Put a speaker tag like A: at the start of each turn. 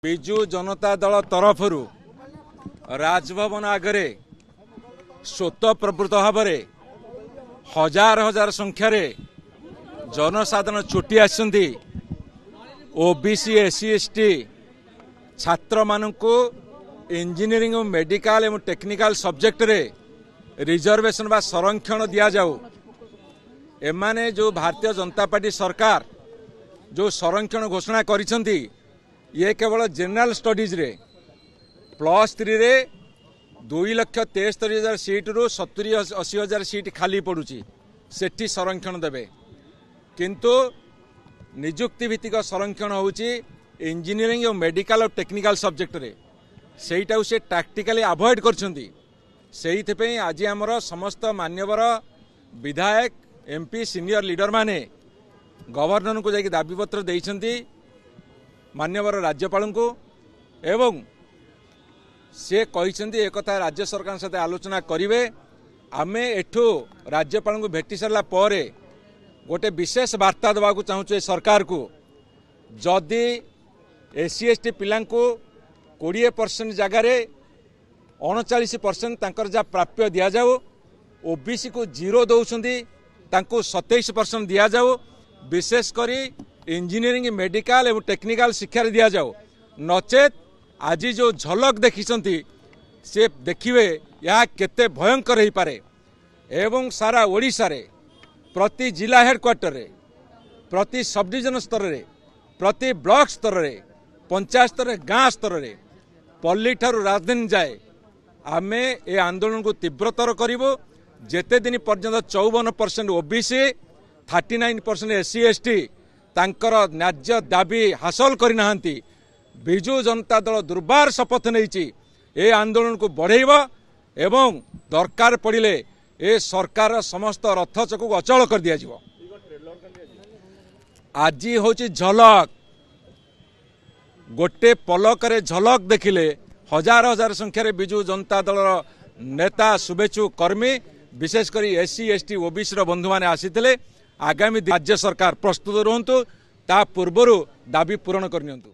A: विजु जनता दल तरफ राजभवन आगे स्वतःप्रवृत्त भाव हजार हजार संख्यार जनसाधारण छुट्टी आसती ओबीसी एससी एसटी छात्र मानू इंजीनियरिंग मेडिकल एवं टेक्निकल सब्जेक्ट रे रिजर्वेशन बा संरक्षण दि जाऊ। एमाने जो भारतीय जनता पार्टी सरकार जो संरक्षण घोषणा करिसेंती ये केवल जनरल स्टडीज रे +3 रे 2,73,000 सीट रु 70-80,000 सीट खाली पड़ुची सेठी संरक्षण देबे। किंतु निजुक्ति भित्तिक संरक्षण होउची इंजीनियरिंग और मेडिकल और टेक्निकल सब्जेक्ट रे सेटा से टैक्टिकली अवॉइड करछंती। सेइथिपई आज हमर समस्त मान्यवर विधायक एमपी सीनियर लीडर माने गवर्नर को जाकि दाबी पत्र देइछंती मान्यवर राज्यपाल को एवं से कहते एक राज्य सरकार साथ आलोचना करेंगे। आमे एठू राज्यपाल को भेटी सारा पर गोटे विशेष वार्ता देवाक चाहूँ सरकार को जदि एससी एसटी पिला 20% जगार 39% तंकर जा प्राप्य दि जाऊ। ओबीसी को 0 दौरान 27% दि जाऊ। विशेषकर इंजीनियरिंग मेडिकल एवं टेक्निकल शिक्षा दि जाऊ। नचेत आज जो झलक देखिसंती से देखिए यह केते भयंकर हो पारे। एवं सारा ओडिशा रे प्रति जिला हेडक्वार्टर रे प्रति सब डिविजन स्तर रे प्रति ब्लॉक स्तर रे पंचायत स्तर रे गाँ स्तर रे पल्ली ठारू राजधानी जाए आमे ए आंदोलन को तीव्रतर करिवो। जेते दिन पर्यंत 54% ओबीसी 39% एससी एसटी तांकर न्याज्य दाबी हासिल करना विजु जनता दल दुर्बार शपथ नहीं ए आंदोलन को बढ़ेबा एवं दरकार पड़िले ए सरकार समस्त रथचक को अचल कर दिया जिवो। आज होची झलक गोटे पलक रे झलक देखिले हजार हजार संख्यार विजु जनता दल नेता शुभेच्छु कर्मी विशेषकर एससी एसटी ओबीसी बंधु मैंने आसीथिले। आगामी राज्य सरकार प्रस्तुत रुहतु ता पूर्व दाबी पूरण करनियंतु।